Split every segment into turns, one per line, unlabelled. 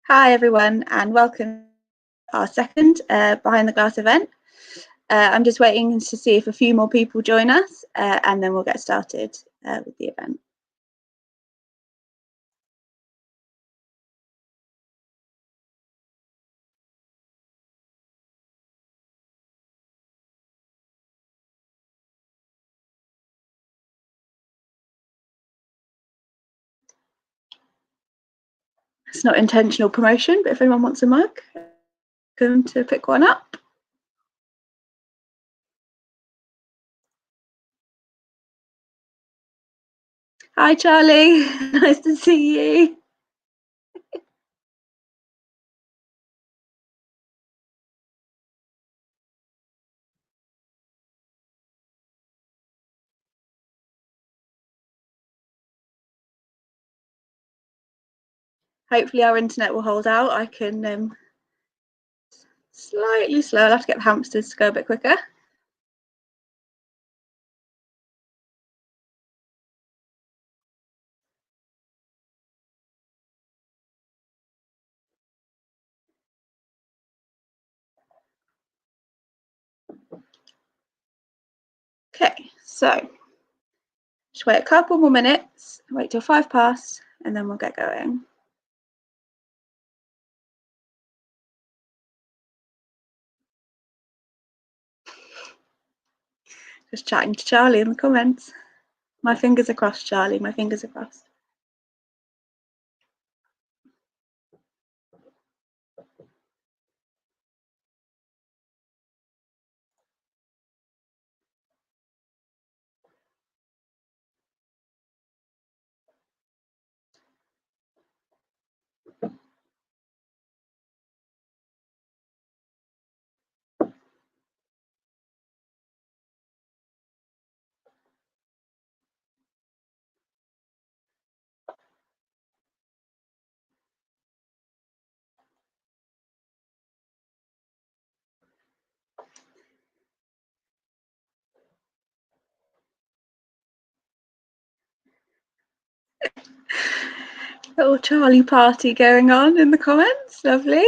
Hi everyone, and welcome to our second Behind the Glass event. I'm just waiting to see if a few more people join us, and then we'll get started with the event. It's not intentional promotion, but if anyone wants a mug, come to pick one up. Hi Charlie, nice to see you. Hopefully our internet will hold out. I can slightly slow. I'll have to get the hamsters to go a bit quicker. Okay, so just wait a couple more minutes, wait till 5 past, and then we'll get going. Just chatting to Charlie in the comments. My fingers are crossed, Charlie, my fingers are crossed. Little Charlie party going on in the comments, lovely.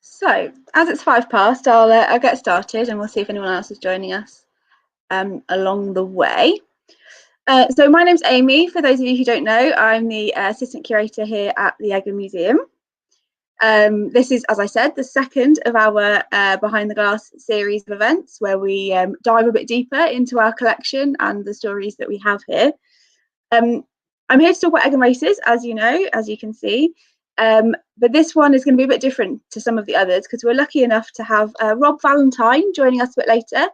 So, as it's 5 past, I'll get started and we'll see if anyone else is joining us along the way. So my name's Amy. For those of you who don't know, I'm the assistant curator here at the Egham Museum. This is, as I said, the second of our Behind the Glass series of events where we dive a bit deeper into our collection and the stories that we have here. I'm here to talk about Egham races, as you know, as you can see. But this one is going to be a bit different to some of the others because we're lucky enough to have Rob Valentine joining us a bit later.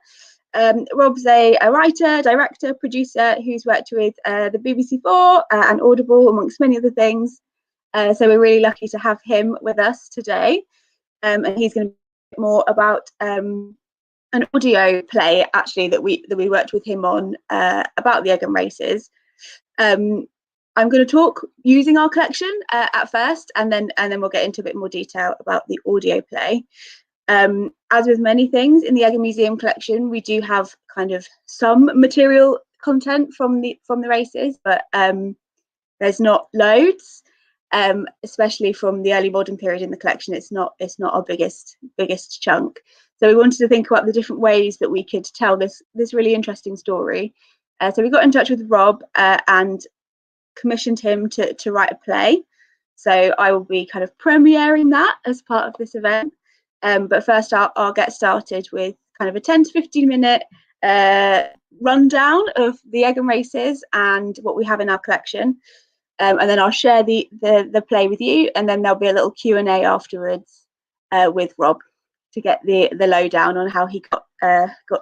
Rob's a writer, director, producer who's worked with the BBC4 and Audible, amongst many other things. So we're really lucky to have him with us today. And he's going to be more about an audio play, actually, that we worked with him on about the Egham races. I'm going to talk using our collection at first, and then we'll get into a bit more detail about the audio play. As with many things in the Egham Museum collection, we do have kind of some material content from the races, but there's not loads, especially from the early modern period in the collection. It's not our biggest chunk. So we wanted to think about the different ways that we could tell this really interesting story. So we got in touch with Rob and commissioned him to write a play. So I will be kind of premiering that as part of this event. But first I'll get started with kind of a 10 to 15 minute rundown of the Egham races and what we have in our collection. And then I'll share the play with you, and then there'll be a little Q&A afterwards with Rob to get the lowdown on how he got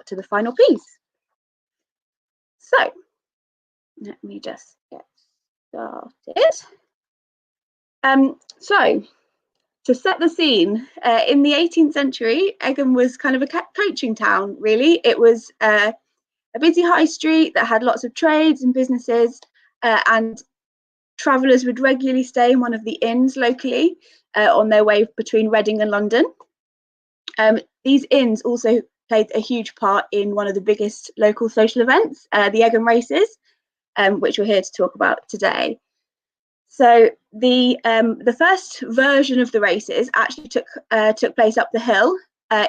to the final piece. So let me just get started. So to set the scene, in the 18th century, Egham was kind of a coaching town, really. It was a busy high street that had lots of trades and businesses, and travellers would regularly stay in one of the inns locally. on their way between Reading and London. These inns also played a huge part in one of the biggest local social events, the Egham races, which we're here to talk about today. So the first version of the races actually took place up the hill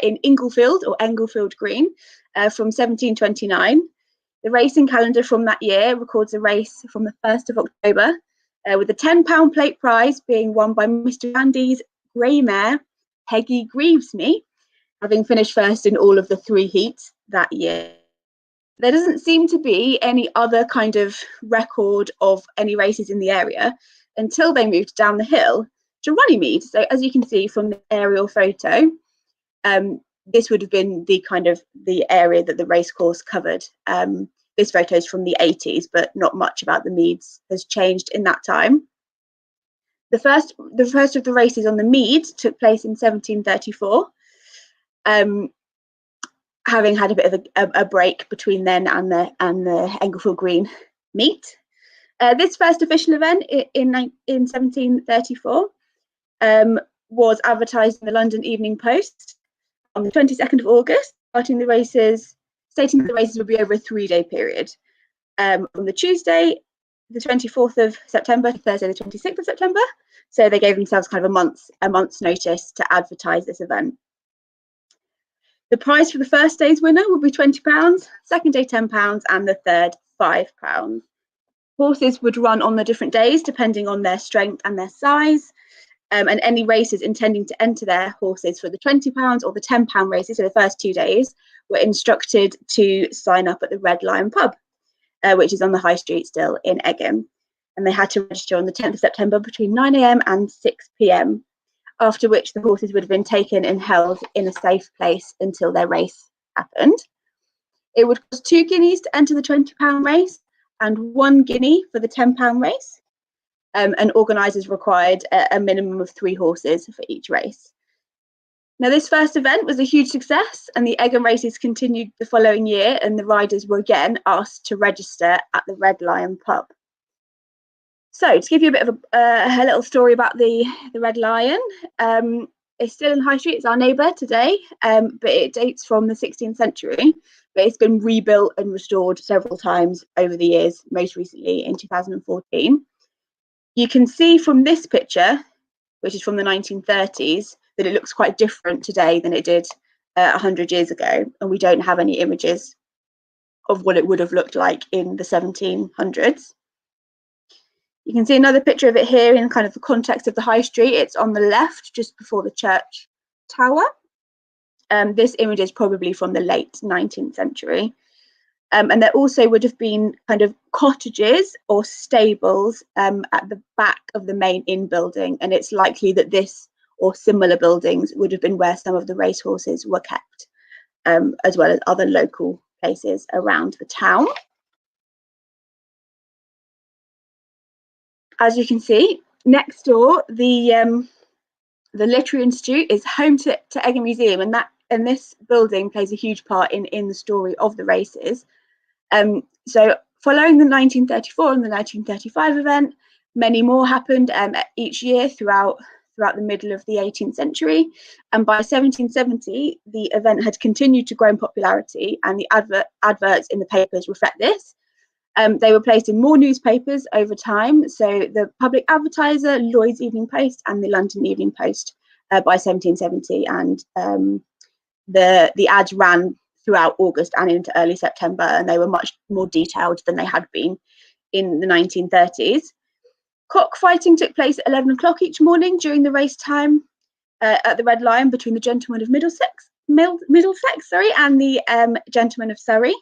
in Inglefield or Englefield Green from 1729. The racing calendar from that year records a race from the 1st of October, with a £10 plate prize being won by Mr. Andy's grey mare, Peggy Greavesme, having finished first in all of the 3 heats that year. There doesn't seem to be any other kind of record of any races in the area until they moved down the hill to Runnymede. So as you can see from the aerial photo, this would have been the kind of the area that the racecourse covered. This photo is from the 80s, but not much about the meads has changed in that time. The first of the races on the mead took place in 1734. Having had a bit of a break between then and the Englefield Green meet. This first official event in 1734 was advertised in the London Evening Post on the 22nd of August, stating the races would be over a 3-day period. From the Tuesday, the 24th of September to Thursday, the 26th of September. So they gave themselves kind of a month's notice to advertise this event. The prize for the first day's winner would be £20, second day £10, and the third £5. Horses would run on the different days depending on their strength and their size, and any racers intending to enter their horses for the £20 or the £10 races, so the first 2 days, were instructed to sign up at the Red Lion pub, which is on the High Street still in Egham, and they had to register on the 10th of September between 9 AM and 6 PM. After which the horses would have been taken and held in a safe place until their race happened. It would cost 2 guineas to enter the £20 race and 1 guinea for the £10 race. And organisers required a minimum of 3 horses for each race. Now, this first event was a huge success, and the Egham races continued the following year, and the riders were again asked to register at the Red Lion pub. So, to give you a bit of a little story about the Red Lion, it's still in High Street. It's our neighbour today, but it dates from the 16th century. But it's been rebuilt and restored several times over the years, most recently in 2014. You can see from this picture, which is from the 1930s, that it looks quite different today than it did 100 years ago. And we don't have any images of what it would have looked like in the 1700s. You can see another picture of it here in kind of the context of the High Street. It's on the left, just before the church tower. This image is probably from the late 19th century. And there also would have been kind of cottages or stables at the back of the main inn building. And it's likely that this or similar buildings would have been where some of the racehorses were kept, as well as other local places around the town. As you can see, next door, the Literary Institute is home to Egham Museum, and this building plays a huge part in the story of the races. So following the 1934 and the 1935 event, many more happened each year throughout the middle of the 18th century. And by 1770, the event had continued to grow in popularity, and the adverts in the papers reflect this. They were placed in more newspapers over time. So the Public Advertiser, Lloyd's Evening Post, and the London Evening Post by 1770. And the ads ran throughout August and into early September, and they were much more detailed than they had been in the 1930s. Cockfighting took place at 11 o'clock each morning during the race time at the Red Lion between the Gentlemen of Middlesex, and the Gentlemen of Surrey.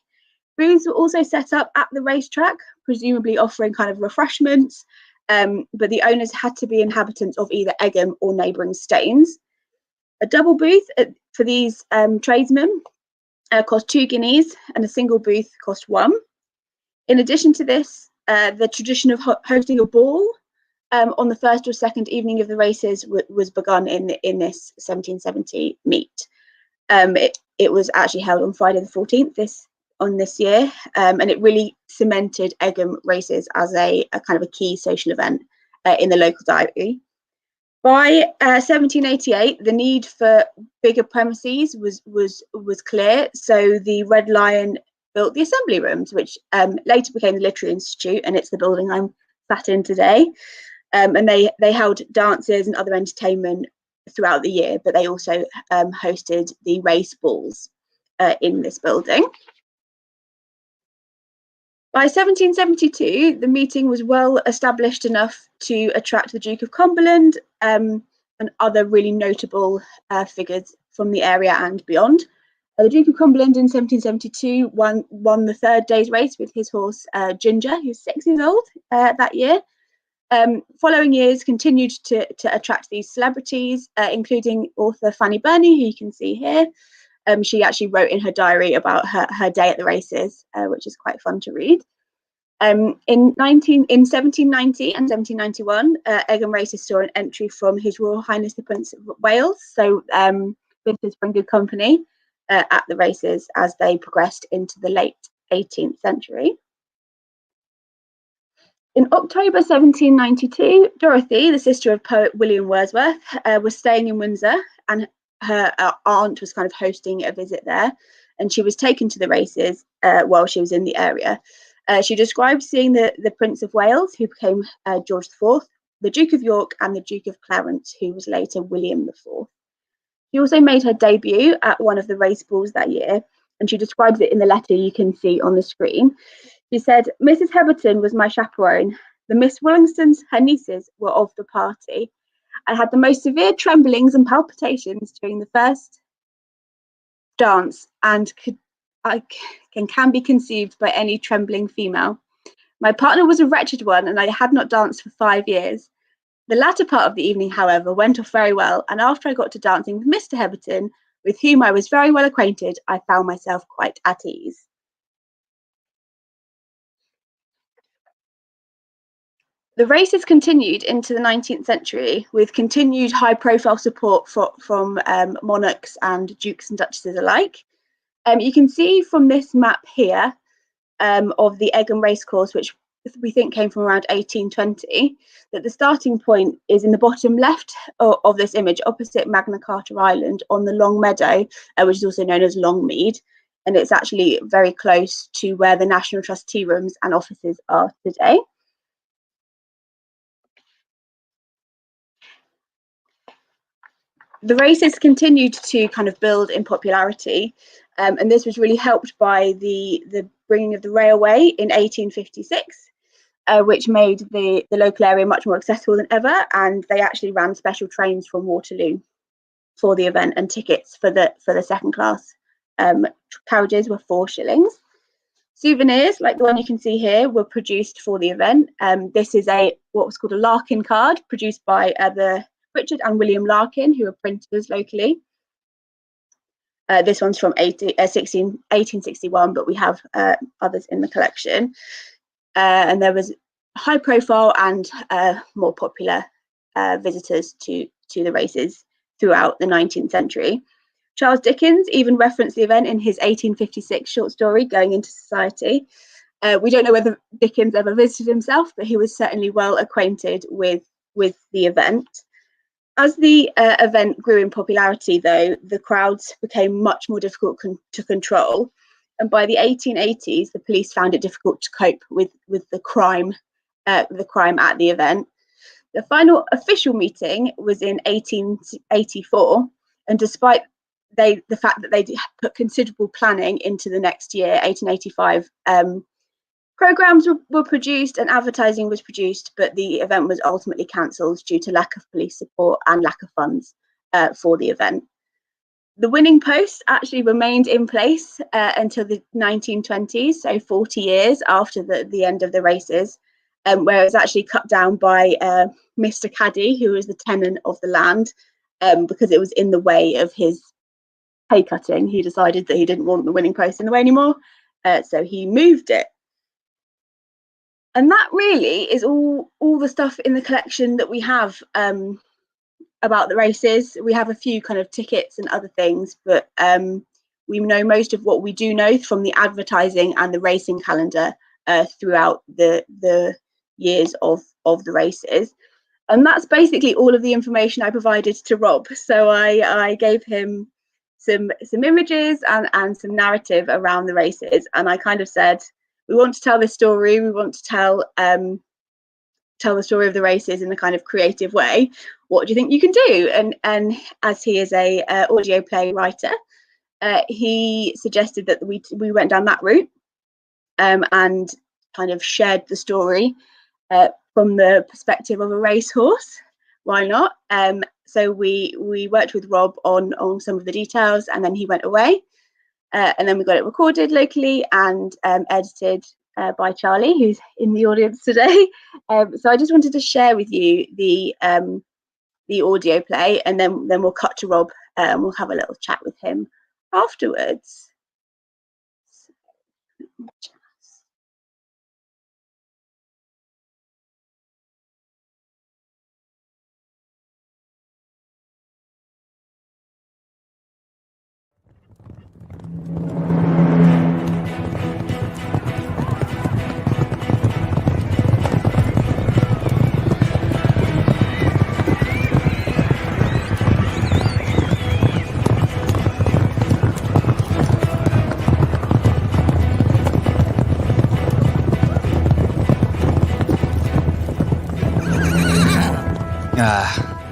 Booths were also set up at the racetrack, presumably offering kind of refreshments, but the owners had to be inhabitants of either Egham or neighbouring Staines. A double booth for these tradesmen cost 2 guineas, and a single booth cost 1. In addition to this, the tradition of hosting a ball on the first or second evening of the races was begun in this 1770 meet. It was actually held on Friday the 14th this year, and it really cemented Egham races as a kind of a key social event in the local diary. By 1788, the need for bigger premises was clear. So the Red Lion built the assembly rooms, which later became the Literary Institute, and it's the building I'm sat in today. And they held dances and other entertainment throughout the year, but they also hosted the race balls in this building. By 1772, the meeting was well established enough to attract the Duke of Cumberland and other really notable figures from the area and beyond. The Duke of Cumberland in 1772 won the third day's race with his horse Ginger, who's 6 years old that year. Following years continued to attract these celebrities, including author Fanny Burney, who you can see here. She actually wrote in her diary about her day at the races, which is quite fun to read. In 1790 and 1791, Egham races saw an entry from His Royal Highness the Prince of Wales, so visitors from good company at the races as they progressed into the late 18th century. In October 1792, Dorothy, the sister of poet William Wordsworth, was staying in Windsor, and her aunt was kind of hosting a visit there, and she was taken to the races while she was in the area. She described seeing the Prince of Wales, who became George IV, the Duke of York, and the Duke of Clarence, who was later William IV. She also made her debut at one of the race balls that year, and she describes it in the letter you can see on the screen. She said, "Mrs. Heberton was my chaperone. The Miss Willingstons, her nieces, were of the party. I had the most severe tremblings and palpitations during the first dance, and can be conceived by any trembling female. My partner was a wretched one, and I had not danced for 5 years. The latter part of the evening, however, went off very well, and after I got to dancing with Mr. Heberton, with whom I was very well acquainted, I found myself quite at ease." The races continued into the 19th century with continued high-profile support from monarchs and dukes and duchesses alike. You can see from this map here of the Egham racecourse, which we think came from around 1820, that the starting point is in the bottom left of this image, opposite Magna Carta Island on the Long Meadow, which is also known as Longmead, and it's actually very close to where the National Trustee Rooms and offices are today. The races continued to kind of build in popularity, and this was really helped by the bringing of the railway in 1856, which made the local area much more accessible than ever, and they actually ran special trains from Waterloo for the event, and tickets for the second class carriages were 4 shillings. Souvenirs, like the one you can see here, were produced for the event. This is what was called a Larkin card, produced by the Richard and William Larkin, who are printers locally. This one's from 1861, but we have others in the collection. And there was high profile and more popular visitors to the races throughout the 19th century. Charles Dickens even referenced the event in his 1856 short story, Going into Society. We don't know whether Dickens ever visited himself, but he was certainly well acquainted with the event. As the event grew in popularity, though, the crowds became much more difficult to control. And by the 1880s, the police found it difficult to cope with the crime at the event. The final official meeting was in 1884, and despite the fact that they put considerable planning into the next year, 1885, programs were produced and advertising was produced, but the event was ultimately cancelled due to lack of police support and lack of funds for the event. The winning post actually remained in place until the 1920s, so 40 years after the end of the races, where it was actually cut down by Mr. Caddy, who was the tenant of the land, because it was in the way of his hay cutting. He decided that he didn't want the winning post in the way anymore, so he moved it. And that really is all the stuff in the collection that we have about the races. We have a few kind of tickets and other things, but we know most of what we do know from the advertising and the racing calendar throughout the years of the races. And that's basically all of the information I provided to Rob. So I gave him some images and some narrative around the races, and I kind of said, we want to tell this story. We want to tell the story of the races in a kind of creative way. What do you think you can do? And as he is a audio play writer, he suggested that we went down that route, and kind of shared the story from the perspective of a racehorse. Why not? So we worked with Rob on some of the details, and then he went away, and then we got it recorded locally and edited by Charlie, who's in the audience today. So I just wanted to share with you the audio play, and then we'll cut to Rob and we'll have a little chat with him afterwards.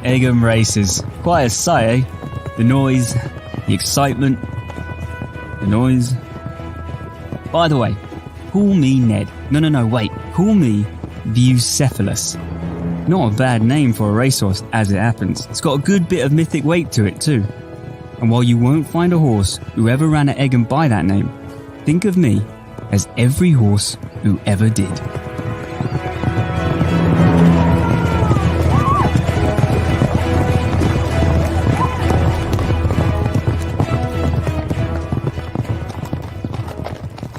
Egham races. Quite a sight, eh? The noise, the excitement, the noise. By the way, call me Ned. No, wait. Call me Cephalus. Not a bad name for a racehorse, as it happens. It's got a good bit of mythic weight to it, too. And while you won't find a horse who ever ran at Egham by that name, think of me as every horse who ever did.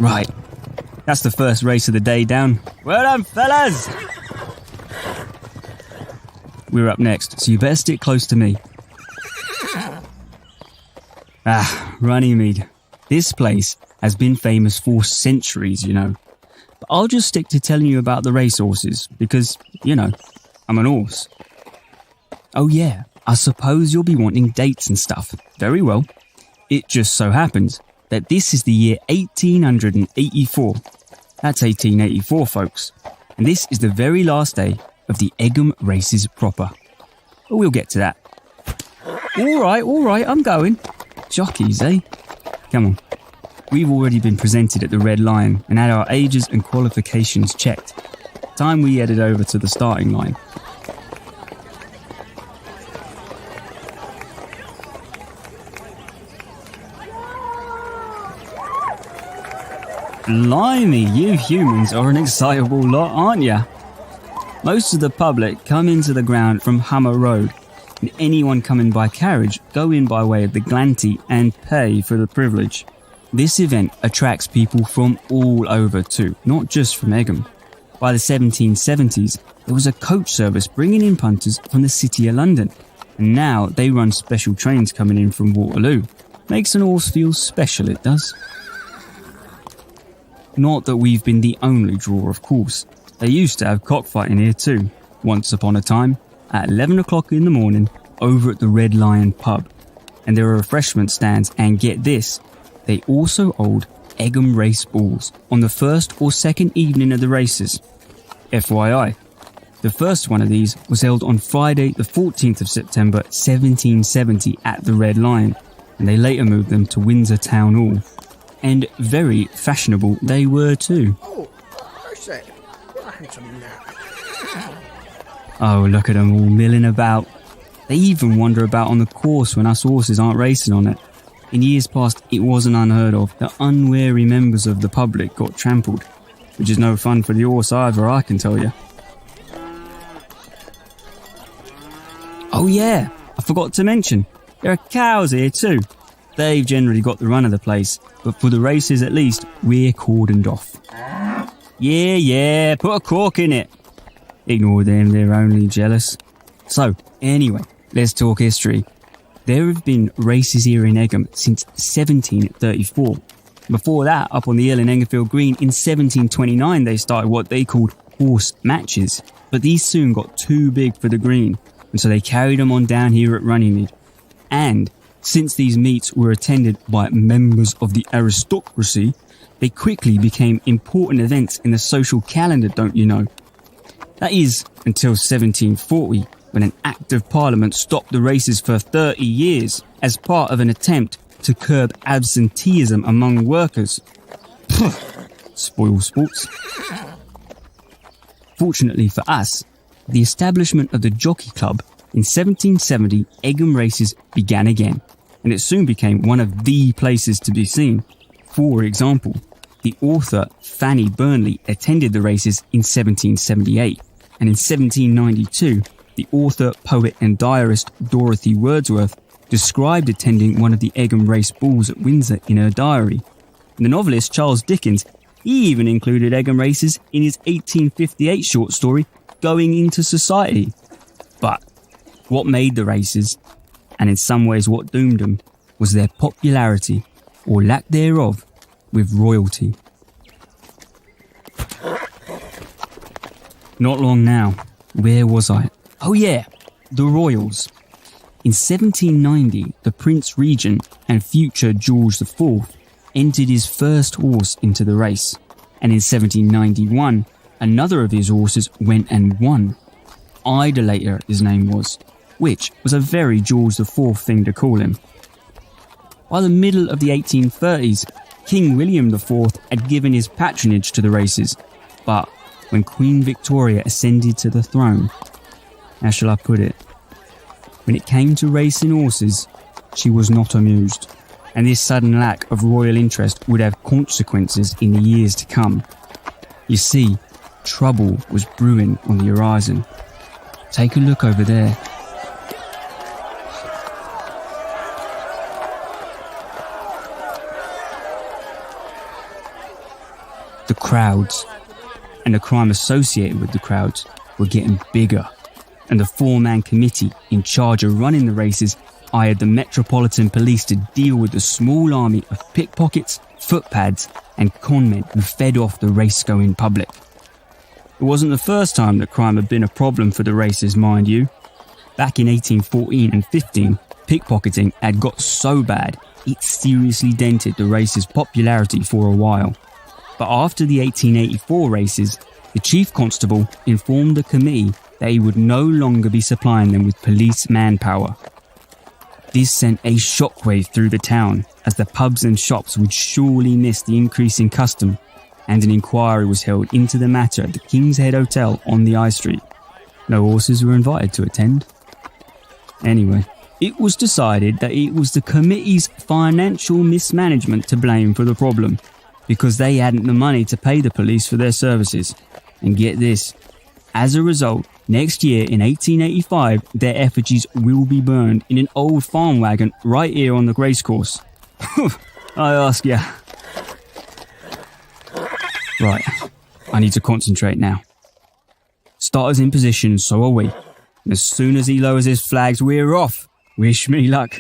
Right, that's the first race of the day down. Well done, fellas! We're up next, so you better stick close to me. Runnymede. This place has been famous for centuries, you know. But I'll just stick to telling you about the racehorses, because, you know, I'm an horse. Oh yeah, I suppose you'll be wanting dates and stuff. Very well. It just so happens that this is the year 1884. That's 1884, folks. And this is the very last day of the Egham races proper. But we'll get to that. All right, I'm going. Jockeys, eh? Come on. We've already been presented at the Red Lion and had our ages and qualifications checked. Time we headed over to the starting line. Blimey, you humans are an excitable lot, aren't ya? Most of the public come into the ground from Hummer Road, and anyone coming by carriage go in by way of the Glanty and pay for the privilege. This event attracts people from all over too, not just from Egham. By the 1770s, there was a coach service bringing in punters from the City of London, and now they run special trains coming in from Waterloo. Makes an horse feel special, it does. Not that we've been the only draw, of course. They used to have cockfighting here too, once upon a time, at 11 o'clock in the morning, over at the Red Lion pub. And there are refreshment stands, and get this, they also hold Egham race balls on the first or second evening of the races. FYI, the first one of these was held on Friday the 14th of September 1770 at the Red Lion, and they later moved them to Windsor Town Hall. And very fashionable they were too. Oh, look at them all milling about. They even wander about on the course when us horses aren't racing on it. In years past, it wasn't unheard of that unwary members of the public got trampled, which is no fun for the horse either, I can tell you. Oh yeah, I forgot to mention, there are cows here too. They've generally got the run of the place, but for the races at least, we're cordoned off. Yeah, put a cork in it. Ignore them, they're only jealous. So, anyway, let's talk history. There have been races here in Egham since 1734. Before that, up on the hill in Engerfield Green, in 1729 they started what they called horse matches, but these soon got too big for the green, and so they carried them on down here at Runnymede. And since these meets were attended by members of the aristocracy, they quickly became important events in the social calendar, don't you know? That is, until 1740, when an Act of Parliament stopped the races for 30 years as part of an attempt to curb absenteeism among workers. Spoil sports. Fortunately for us, the establishment of the Jockey Club in 1770, Egham races began again, and it soon became one of the places to be seen. For example, the author Fanny Burnley attended the races in 1778, and in 1792, the author, poet and diarist Dorothy Wordsworth described attending one of the Egham race balls at Windsor in her diary. And the novelist Charles Dickens, he even included Egham races in his 1858 short story, Going into Society. But what made the races, and in some ways what doomed them, was their popularity, or lack thereof, with royalty. Not long now. Where was I? Oh yeah, the royals. In 1790, the Prince Regent and future George IV entered his first horse into the race, and in 1791, another of his horses went and won. Idolater, his name was, which was a very George IV thing to call him. By the middle of the 1830s, King William IV had given his patronage to the races, but when Queen Victoria ascended to the throne, how shall I put it? When it came to racing horses, she was not amused, and this sudden lack of royal interest would have consequences in the years to come. You see, trouble was brewing on the horizon. Take a look over there. The crowds, and the crime associated with the crowds, were getting bigger, and the four-man committee in charge of running the races hired the Metropolitan Police to deal with the small army of pickpockets, footpads and conmen who fed off the race-going public. It wasn't the first time that crime had been a problem for the races, mind you. Back in 1814 and 15, pickpocketing had got so bad it seriously dented the race's popularity for a while. But after the 1884 races, the chief constable informed the committee that he would no longer be supplying them with police manpower. This sent a shockwave through the town, as the pubs and shops would surely miss the increase in custom, and an inquiry was held into the matter at the King's Head Hotel on the High Street. No horses were invited to attend. Anyway, it was decided that it was the committee's financial mismanagement to blame for the problem, because they hadn't the money to pay the police for their services. And get this, as a result, next year in 1885, their effigies will be burned in an old farm wagon right here on the racecourse. I ask ya. Right, I need to concentrate now. Starter's in position, so are we. And as soon as he lowers his flags, we're off. Wish me luck.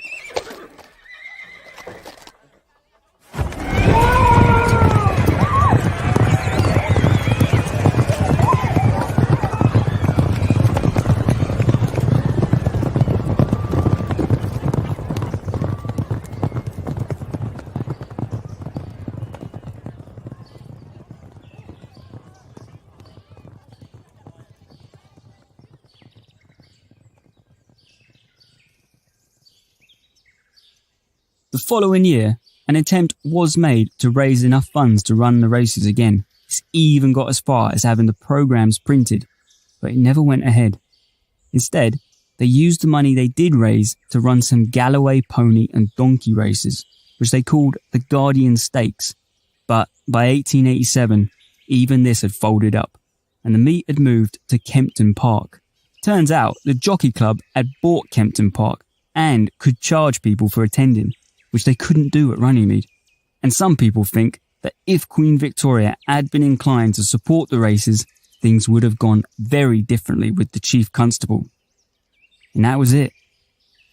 The following year, an attempt was made to raise enough funds to run the races again. This even got as far as having the programmes printed, but it never went ahead. Instead, they used the money they did raise to run some Galloway pony and donkey races, which they called the Guardian Stakes. But by 1887, even this had folded up, and the meet had moved to Kempton Park. Turns out the Jockey Club had bought Kempton Park and could charge people for attending, which they couldn't do at Runnymede. And some people think that if Queen Victoria had been inclined to support the races, things would have gone very differently with the Chief Constable. And that was it.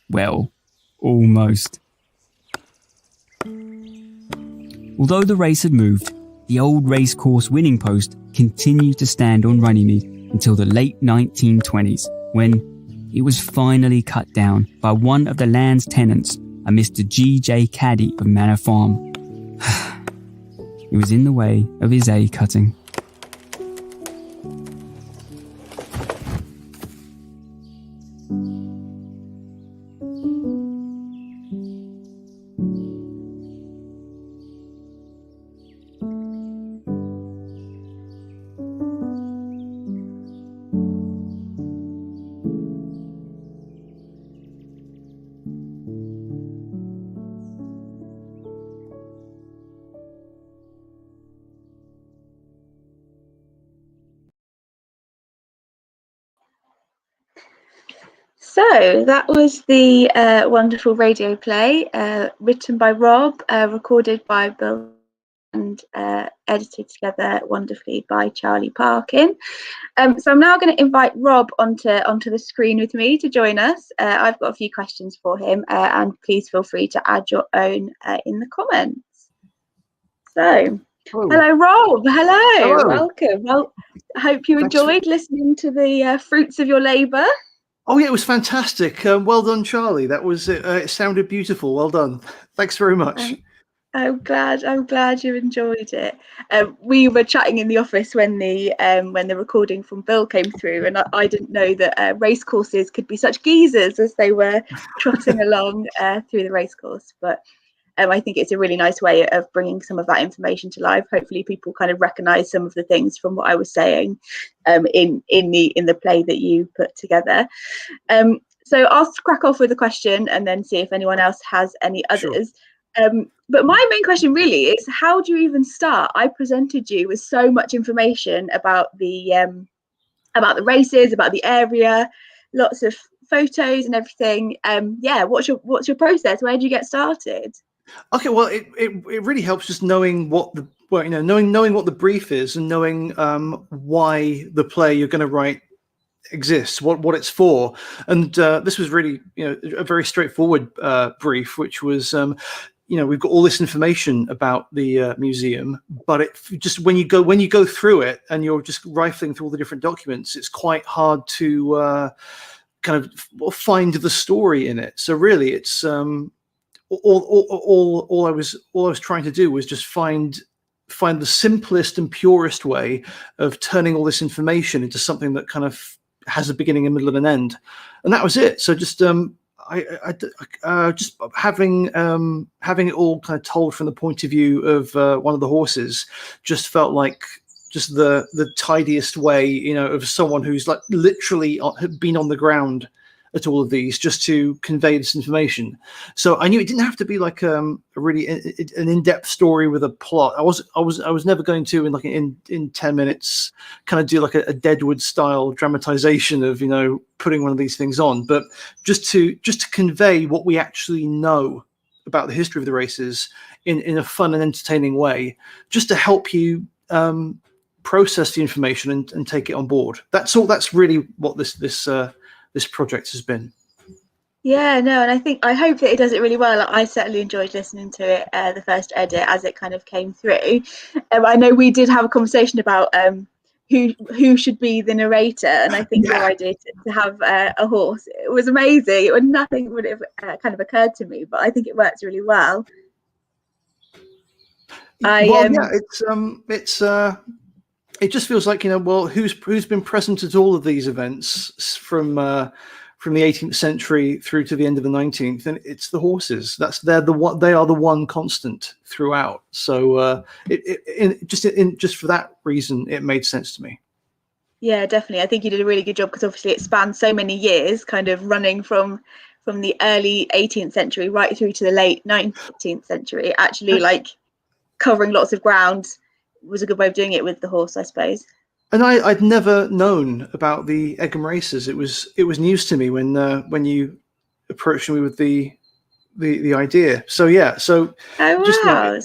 Well, almost. Although the race had moved, the old racecourse winning post continued to stand on Runnymede until the late 1920s, when it was finally cut down by one of the land's tenants, a Mr. G.J. Caddy of Manor Farm. It was in the way of his A cutting.
So that was the wonderful radio play written by Rob, recorded by Bill, and edited together wonderfully by Charlie Parkin. So I'm now going to invite Rob onto the screen with me to join us. I've got a few questions for him, and please feel free to add your own in the comments. So, hello Rob. Hello. Welcome. Well, I hope you enjoyed listening to the fruits of your labour.
Oh yeah, it was fantastic. Well done, Charlie. That was it sounded beautiful. Well done. Thanks very much.
I'm glad you enjoyed it. We were chatting in the office when the recording from Bill came through, and I didn't know that racecourses could be such geezers as they were trotting along through the racecourse. But I think it's a really nice way of bringing some of that information to life. Hopefully, people kind of recognise some of the things from what I was saying in the play that you put together. So I'll crack off with a question and then see if anyone else has any others. Sure. But my main question really is, how do you even start? I presented you with so much information about the races, about the area, lots of photos and everything. What's your process? Where do you get started?
Okay, well, it really helps just knowing what knowing what the brief is, and knowing why the play you're going to write exists, what it's for. And this was really a very straightforward brief, which was we've got all this information about the museum, but it just when you go through it and you're just rifling through all the different documents, it's quite hard to kind of find the story in it. So really, it's all I was trying to do was just find the simplest and purest way of turning all this information into something that kind of has a beginning, a middle, and an end, and that was it. So just just having it all kind of told from the point of view of one of the horses just felt like just the tidiest way, of someone who's like literally been on the ground at all of these, just to convey this information. So I knew it didn't have to be like a really an in-depth story with a plot. I was never going to in 10 minutes kind of do like a Deadwood style dramatization of putting one of these things on, but just to convey what we actually know about the history of the races in a fun and entertaining way, just to help you process the information and take it on board. That's all. That's really what this project has been.
Yeah, no, and I hope that it does it really well. I certainly enjoyed listening to it, the first edit, as it kind of came through. I know we did have a conversation about who should be the narrator, and I think your idea to have a horse, it was amazing. Nothing would have kind of occurred to me, but I think it works really well.
It just feels like who's been present at all of these events from the 18th century through to the end of the 19th, and it's the horses. They are the one constant throughout. So just for that reason, it made sense to me.
Yeah, definitely. I think you did a really good job, because obviously it spans so many years, kind of running from the early 18th century right through to the late 19th century. Actually, like covering lots of ground was a good way of doing it with the horse, I suppose.
And I'd never known about the Egham races. It was news to me when you approached me with the idea. So yeah, so
everyone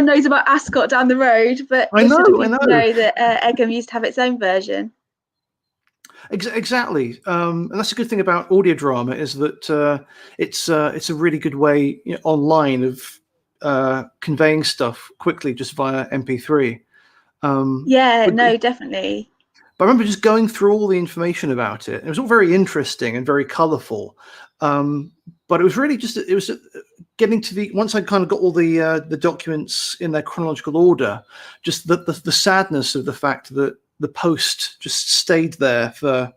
knows about Ascot down the road, but I know that Egham used to have its own version.
Exactly, and that's a good thing about audio drama, is that it's a really good way online of conveying stuff quickly just via MP3.
Yeah,
But,
no, definitely.
but I remember just going through all the information about it. It was all very interesting and very colourful. But it was really just getting to the, once I kind of got all the documents in their chronological order, just the sadness of the fact that the post just stayed there for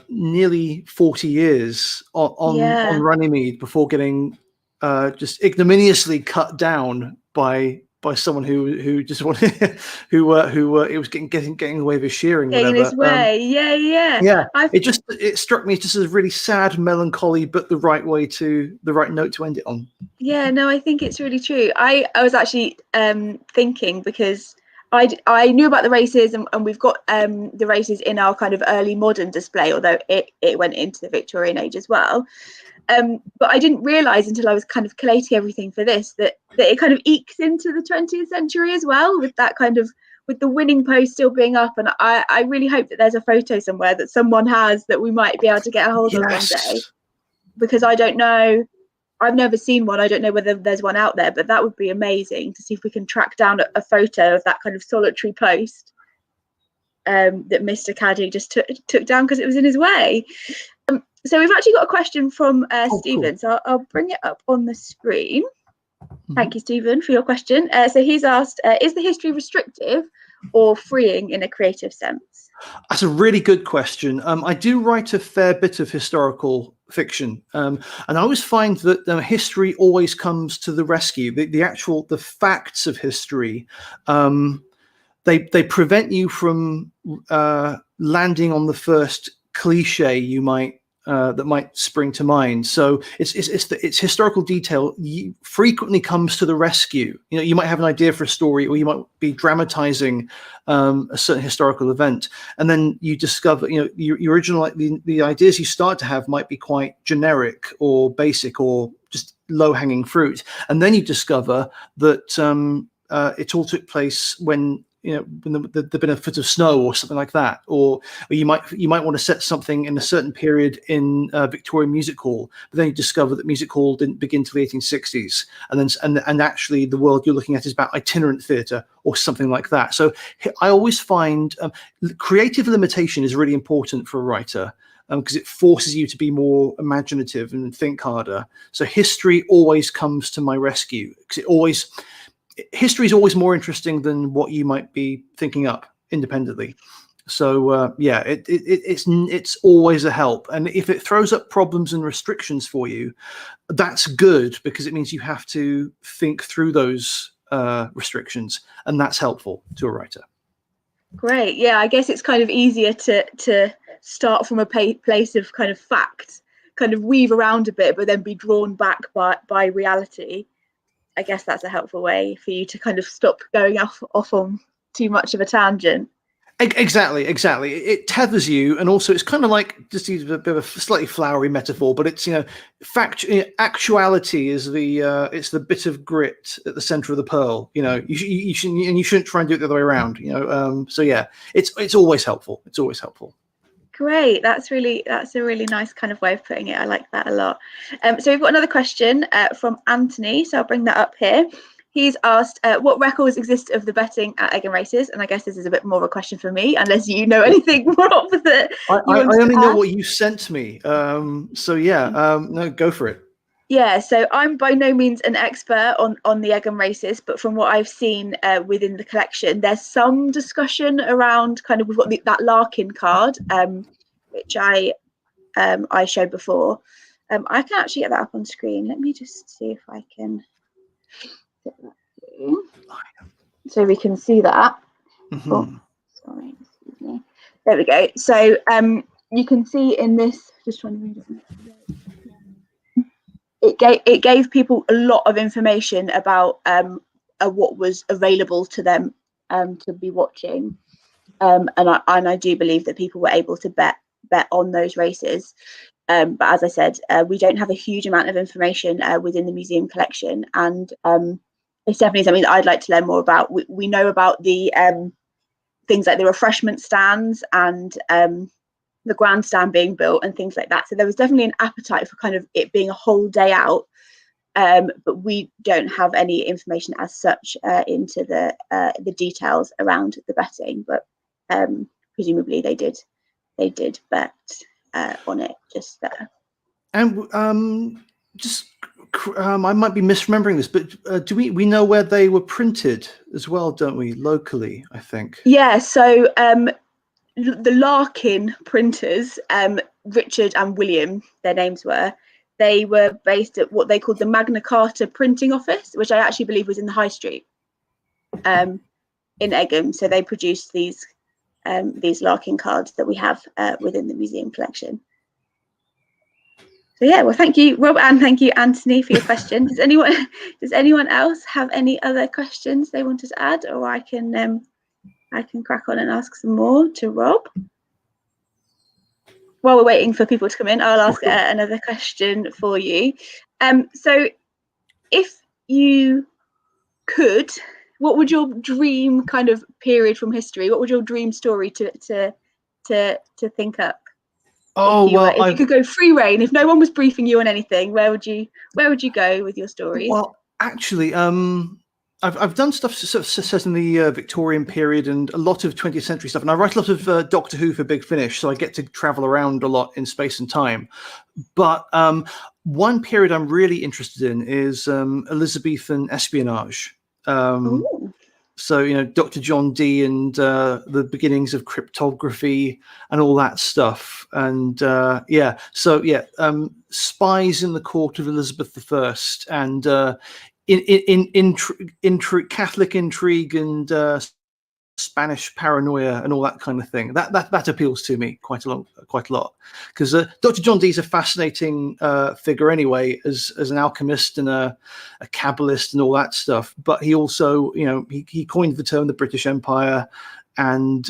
nearly 40 years on Runnymede before getting just ignominiously cut down by someone who just wanted who it was getting away with shearing,
Getting
whatever.
his way.
Yeah, it struck me just as a really sad, melancholy, but the right note to end it on.
Yeah, no, I think it's really true. I was actually thinking, because I knew about the races, and we've got the races in our kind of early modern display, although it went into the Victorian age as well. But I didn't realise until I was kind of collating everything for this that it kind of ekes into the 20th century as well, with that kind of, with the winning post still being up. And I really hope that there's a photo somewhere that someone has that we might be able to get a hold of one day, because I don't know. I've never seen one. I don't know whether there's one out there, but that would be amazing to see if we can track down a photo of that kind of solitary post that Mr. Caddy just took down because it was in his way. So we've actually got a question from Stephen. Cool. So I'll bring it up on the screen. Thank you, Stephen, for your question. So he's asked, is the history restrictive or freeing in a creative sense?
That's a really good question. I do write a fair bit of historical fiction, and I always find that history always comes to the rescue. The facts of history, they prevent you from landing on the first cliche that might spring to mind. So it's historical detail frequently comes to the rescue. You know, you might have an idea for a story, or you might be dramatizing a certain historical event, and then you discover, you know, your original, like the ideas you start to have might be quite generic or basic or just low-hanging fruit, and then you discover that it all took place when, you know, when there'd been a foot of snow or something like that, or you might want to set something in a certain period in Victorian music hall, but then you discover that music hall didn't begin till the 1860s, and actually the world you're looking at is about itinerant theatre or something like that. So I always find creative limitation is really important for a writer, because it forces you to be more imaginative and think harder. So history always comes to my rescue, because history is always more interesting than what you might be thinking up independently. So yeah, it's always a help. And if it throws up problems and restrictions for you, that's good, because it means you have to think through those restrictions, and that's helpful to a writer.
Great. Yeah, I guess it's kind of easier to start from a place of kind of fact, kind of weave around a bit, but then be drawn back by reality. I guess that's a helpful way for you to kind of stop going off on too much of a tangent.
Exactly. It tethers you, and also it's kind of like, just use a bit of a slightly flowery metaphor, but it's, you know, actuality is it's the bit of grit at the center of the pearl. You know, you shouldn't try and do it the other way around. You know, so yeah, it's always helpful. It's always helpful.
Great, that's a really nice kind of way of putting it. I like that a lot. So we've got another question from Anthony, so I'll bring that up here. He's asked, what records exist of the betting at Egham races? And I guess this is a bit more of a question for me, unless you know anything more opposite.
I only know what you sent me, so yeah, no, go for it.
Yeah, so I'm by no means an expert on the Egham races, but from what I've seen within the collection, there's some discussion around kind of, we've got that Larkin card, which I showed before. I can actually get that up on screen. Let me just see if I can get that through, so we can see that. Mm-hmm. Oh, sorry, excuse me. There we go. So you can see in this, just trying to read it. It gave people a lot of information about what was available to them to be watching, and I do believe that people were able to bet on those races. But as I said, we don't have a huge amount of information within the museum collection, and it's definitely something that I'd like to learn more about. We know about the things like the refreshment stands and the grandstand being built and things like that. So there was definitely an appetite for kind of it being a whole day out. but we don't have any information as such into the details around the betting. But presumably they did bet on it just there.
And just I might be misremembering this, but do we know where they were printed as well, don't we? Locally, I think.
Yeah. So the Larkin printers, Richard and William, their names were. They were based at what they called the Magna Carta printing office, which I actually believe was in the High Street, in Egham. So they produced these Larkin cards that we have within the museum collection. So yeah, well, thank you, Rob, and thank you, Anthony, for your question. Does anyone else have any other questions they wanted to add, or I can crack on and ask some more to Rob? While we're waiting for people to come in, I'll ask another question for you. So if you could, what would your dream kind of period from history, what would your dream story to think up? If you could go free reign, if no one was briefing you on anything, where would you go with your stories?
Well, actually, I've done stuff sort of set in the Victorian period and a lot of 20th century stuff, and I write a lot of Doctor Who for Big Finish, so I get to travel around a lot in space and time. But one period I'm really interested in is Elizabethan espionage. So, Dr. John Dee and the beginnings of cryptography and all that stuff. And spies in the court of Elizabeth I and Catholic intrigue and Spanish paranoia and all that kind of thing. That appeals to me quite a lot, because Dr. John Dee is a fascinating figure anyway, as an alchemist and a Kabbalist and all that stuff. But he also, he coined the term the British Empire, and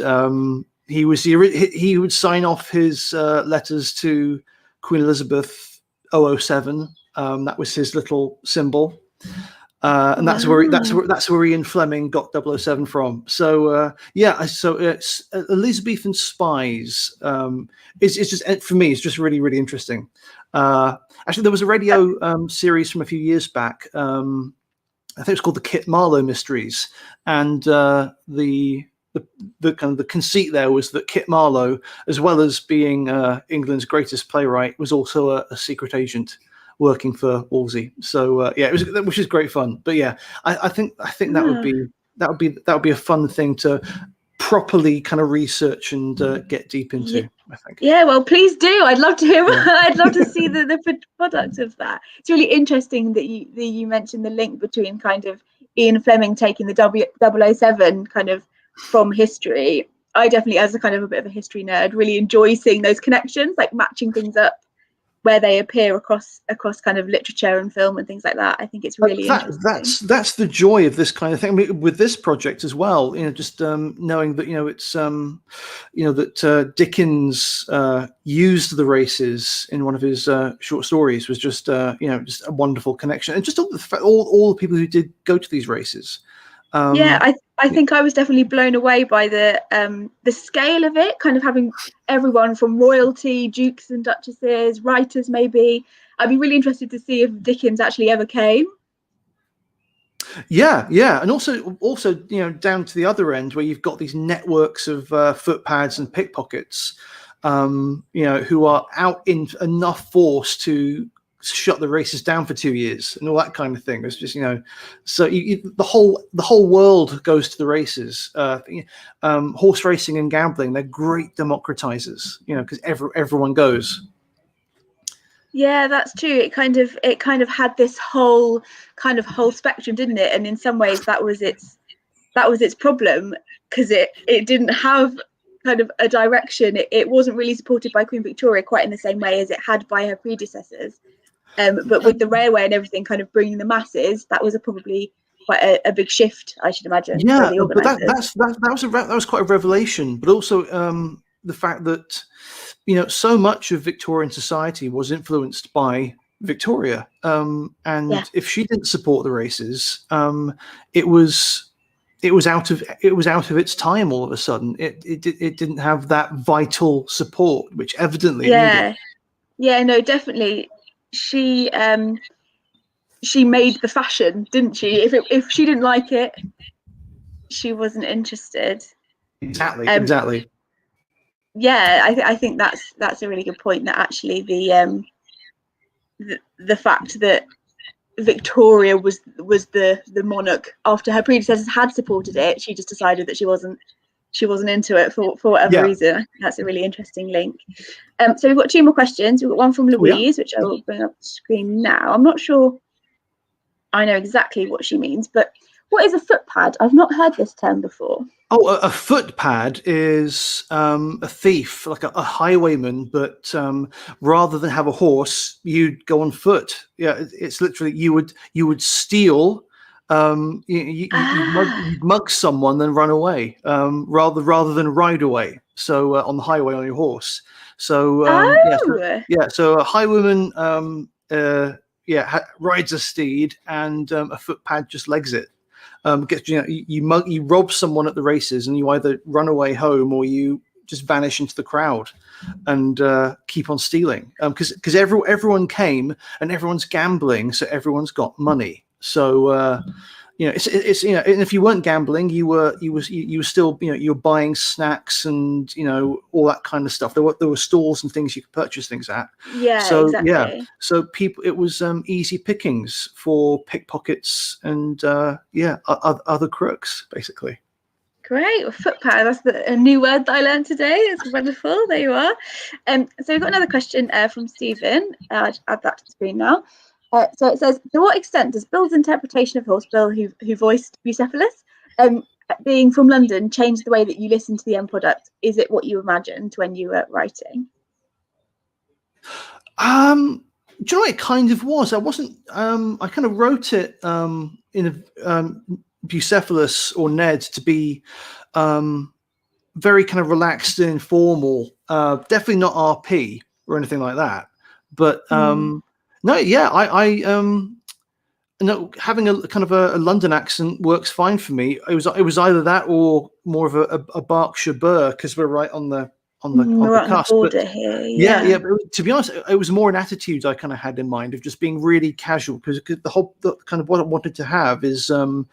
he would sign off his letters to Queen Elizabeth 007. That was his little symbol. And that's where Ian Fleming got 007 from. So it's Elizabethan spies. It's just, for me, it's just really, really interesting. Actually, there was a radio series from a few years back. I think it was called the Kit Marlowe Mysteries, and the kind of the conceit there was that Kit Marlowe, as well as being England's greatest playwright, was also a secret agent working for Wolsey. So which is great fun. But yeah, I think that would be a fun thing to properly kind of research and get deep into. I think. Yeah,
well, please do. I'd love to hear. I'd love to see the product of that. It's really interesting that you mentioned the link between kind of Ian Fleming taking the 007 kind of from history. I definitely, as a kind of a bit of a history nerd, really enjoy seeing those connections, like matching things up where they appear across kind of literature and film and things like that. I think it's really interesting.
That's the joy of this kind of thing. I mean, with this project as well, just knowing that it's that Dickens used the races in one of his short stories was just just a wonderful connection, and just all the people who did go to these races.
I think I was definitely blown away by the scale of it, kind of having everyone from royalty, dukes and duchesses, writers maybe. I'd be really interested to see if Dickens actually ever came.
Yeah, and also down to the other end where you've got these networks of footpads and pickpockets, who are out in enough force to shut the races down for 2 years and all that kind of thing. It's just so the whole world goes to the races. Horse racing and gambling, they're great democratizers, because everyone goes.
Yeah, that's true. It kind of had this whole spectrum, didn't it? And in some ways that was its problem, because it didn't have kind of a direction. It wasn't really supported by Queen Victoria quite in the same way as it had by her predecessors. But with the railway and everything kind of bringing the masses, that was probably quite a big shift, I should imagine.
Yeah, but that was quite a revelation. But also the fact that so much of Victorian society was influenced by Victoria, if she didn't support the races, it was out of its time all of a sudden. It didn't have that vital support, which evidently needed.
Yeah, no, definitely. She she made the fashion, didn't she? If she didn't like it, she wasn't interested.
Exactly.
Yeah, I think that's a really good point. That actually the fact that Victoria was the monarch after her predecessors had supported it, she just decided that she wasn't into it for whatever reason. I think that's a really interesting link. So we've got 2 more questions. We've got one from Louise, which I will bring up the screen now. I'm not sure I know exactly what she means, but what is a footpad? I've not heard this term before.
Oh, a footpad is a thief, like a highwayman, but rather than have a horse, you'd go on foot. Yeah, it's literally you would steal. You'd mug someone, then run away, rather than ride away. So on the highway on your horse. So so a highwayman rides a steed, and a footpad just legs it. You rob someone at the races, and you either run away home or you just vanish into the crowd and keep on stealing. Because everyone came and everyone's gambling, so everyone's got money. So it's and if you weren't gambling, you were still you were buying snacks and all that kind of stuff. There were stalls and things you could purchase things at.
Exactly.
So people, it was easy pickings for pickpockets and other crooks, basically.
Great. Well, footpad, that's a new word that I learned today. It's wonderful. There you are. So we've got another question from Stephen. I'll add that to the screen now. So it says, to what extent does Bill's interpretation of Horse Bill, who voiced Cephalus, being from London, change the way that you listen to the end product? Is it what you imagined when you were writing?
Do you know what it kind of was? I wasn't. I kind of wrote it in Bucephalus or Ned to be very kind of relaxed and informal. Definitely not RP or anything like that. But no, yeah, I no, having a kind of a London accent works fine for me. It was either that or more of a Berkshire burr, because we're right on the cusp.
Border here.
Yeah. But to be honest, it was more an attitude I kind of had in mind of just being really casual, because the kind of what I wanted to have is the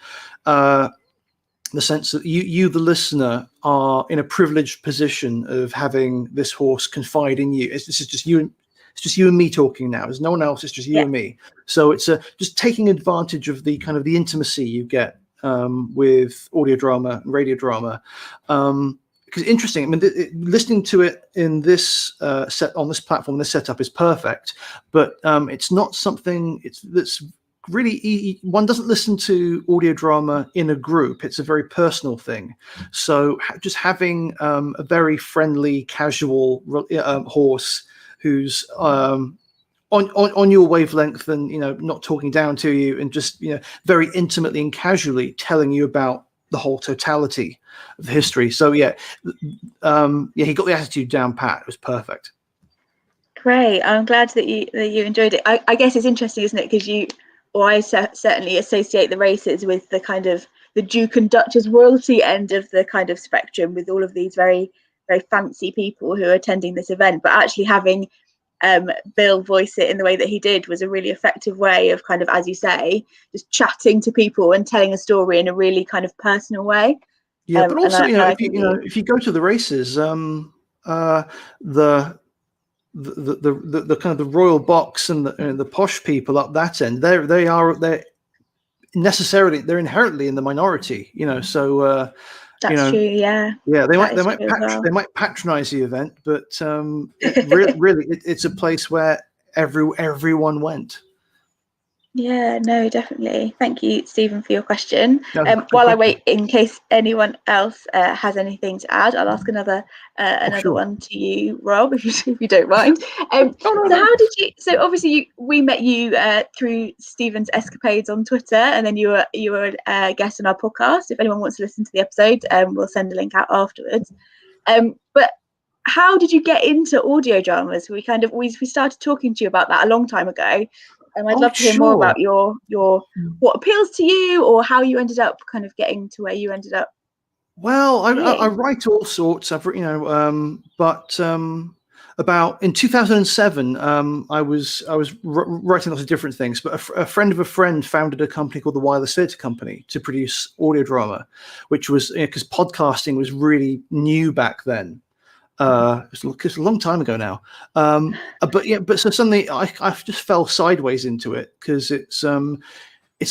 sense that you, the listener, are in a privileged position of having this horse confide in you. This is just you. It's just you and me talking now. There's no one else. It's just you and me. So it's just taking advantage of the kind of the intimacy you get with audio drama and radio drama. Because interesting. I mean, listening to it in this on this platform, this setup is perfect. But it's not something that's really one doesn't listen to audio drama in a group. It's a very personal thing. So just having a very friendly, casual horse who's on your wavelength and not talking down to you, and just very intimately and casually telling you about the whole totality of the history. So he got the attitude down pat. It was perfect.
Great. I'm glad that you enjoyed it. I guess it's interesting, isn't it? Because I certainly associate the races with the kind of the Duke and Duchess royalty end of the kind of spectrum, with all of these very, very fancy people who are attending this event. But actually having Bill voice it in the way that he did was a really effective way of kind of, as you say, just chatting to people and telling a story in a really kind of personal way.
Yeah, but also if you go to the races, the kind of the royal box and the posh people up that end, they're inherently in the minority, so
that's true. Yeah,
they might patronize the event, but really it's a place where everyone went.
Yeah, no, definitely. Thank you, Stephen, for your question. While I wait, in case anyone else has anything to add, I'll ask another one to you, Rob, if you don't mind. So how did you? So obviously we met you through Stephen's escapades on Twitter, and then you were a guest on our podcast. If anyone wants to listen to the episode, we'll send a link out afterwards. But how did you get into audio dramas? We started talking to you about that a long time ago. I'd love to hear more about your what appeals to you, or how you ended up kind of getting to where you ended up.
Well, I write all sorts. I've but About in 2007, I was writing lots of different things, but a friend of a friend founded a company called the Wireless Theatre Company to produce audio drama, which was because podcasting was really new back then. It's a long time ago now, but so suddenly I just fell sideways into it because it's a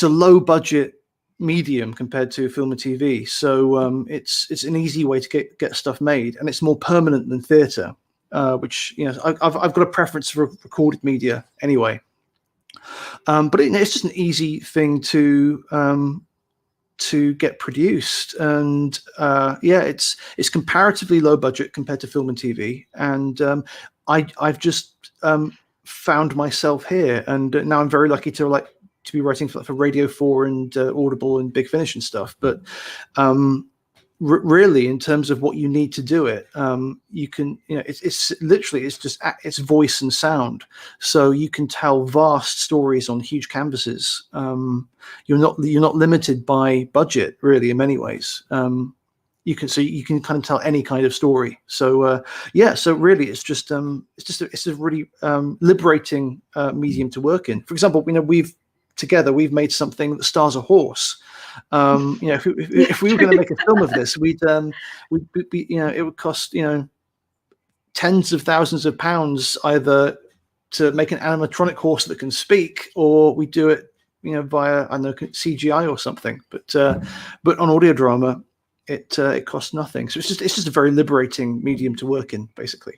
low budget medium compared to film and TV, so it's an easy way to get stuff made, and it's more permanent than theatre. Which I've got a preference for recorded media anyway, but it's just an easy thing to get produced, and it's comparatively low budget compared to film and TV, and I've just found myself here, and now I'm very lucky to be writing for Radio 4 and Audible and Big Finish and stuff, but really, in terms of what you need to do it, you can, it's literally, it's voice and sound. So you can tell vast stories on huge canvases. You're not limited by budget, really, in many ways. You can kind of tell any kind of story. So so really, it's a really liberating medium to work in. For example, we've made something that stars a horse. If we were going to make a film of this, it would cost tens of thousands of pounds either to make an animatronic horse that can speak, or we do it via CGI or something. But on audio drama, it costs nothing. So it's just a very liberating medium to work in, basically.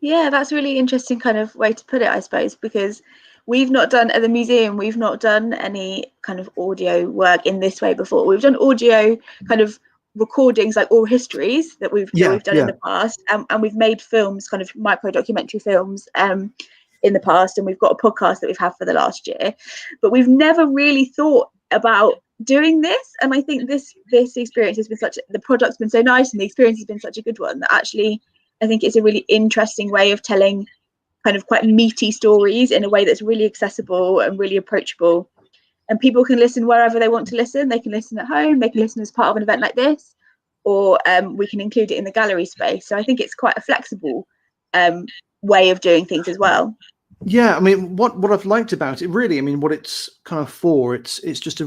Yeah, that's a really interesting kind of way to put it, I suppose, because we've not done at the museum, we've not done any kind of audio work in this way before. We've done audio kind of recordings, like oral histories that we've done in the past, and we've made films, kind of micro documentary films in the past, and we've got a podcast that we've had for the last year, but we've never really thought about doing this. And I think this experience has been the product's been so nice, and the experience has been such a good one, that actually I think it's a really interesting way of telling kind of quite meaty stories in a way that's really accessible and really approachable, and people can listen wherever they want to listen. They can listen at home, they can listen as part of an event like this, or we can include it in the gallery space. So I think it's quite a flexible way of doing things as well.
Yeah, I mean, what I've liked about it, really, I mean, what it's kind of for, it's just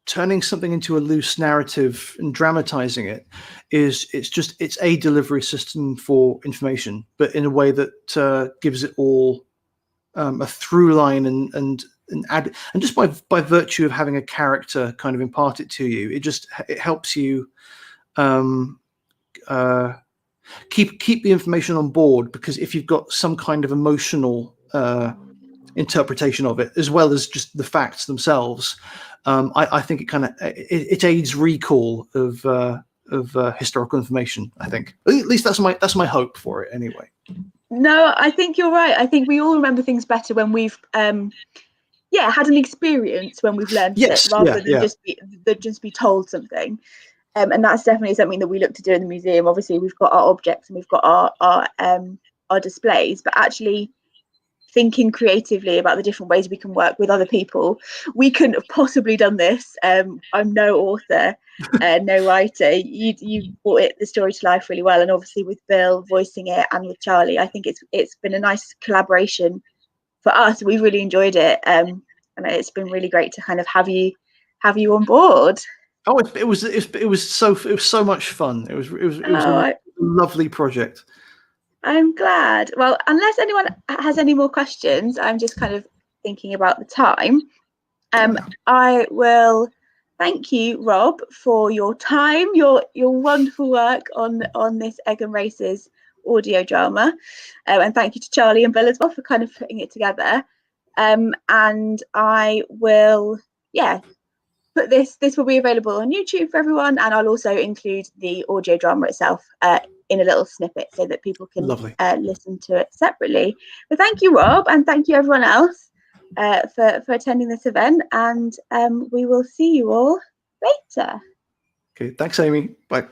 turning something into a loose narrative and dramatizing it. It's a delivery system for information, but in a way that gives it all a through line and just by virtue of having a character kind of impart it to you, it helps you keep the information on board, because if you've got some kind of emotional interpretation of it, as well as just the facts themselves, I think it aids recall of historical information. I think, at least that's my hope for it anyway.
No, I think you're right. I think we all remember things better when we've had an experience, when we've learned it, rather than just be told something. And that's definitely something that we look to do in the museum. Obviously, we've got our objects and we've got our displays, but actually thinking creatively about the different ways we can work with other people. We couldn't have possibly done this. I'm no author, no writer. You brought the story to life really well, and obviously with Bill voicing it and with Charlie, I think it's been a nice collaboration for us. We've really enjoyed it, and it's been really great to kind of have you on board.
Oh, it was so much fun. It was a lovely project.
I'm glad. Well, unless anyone has any more questions, I'm just kind of thinking about the time. I will thank you, Rob, for your time, your wonderful work on this Egham Races audio drama, and thank you to Charlie and Bill as well for kind of putting it together. And I will, put this will be available on YouTube for everyone, and I'll also include the audio drama itself in a little snippet so that people can listen to it separately. But thank you, Rob, and thank you everyone else for attending this event, and we will see you all later.
Okay, thanks, Amy. Bye.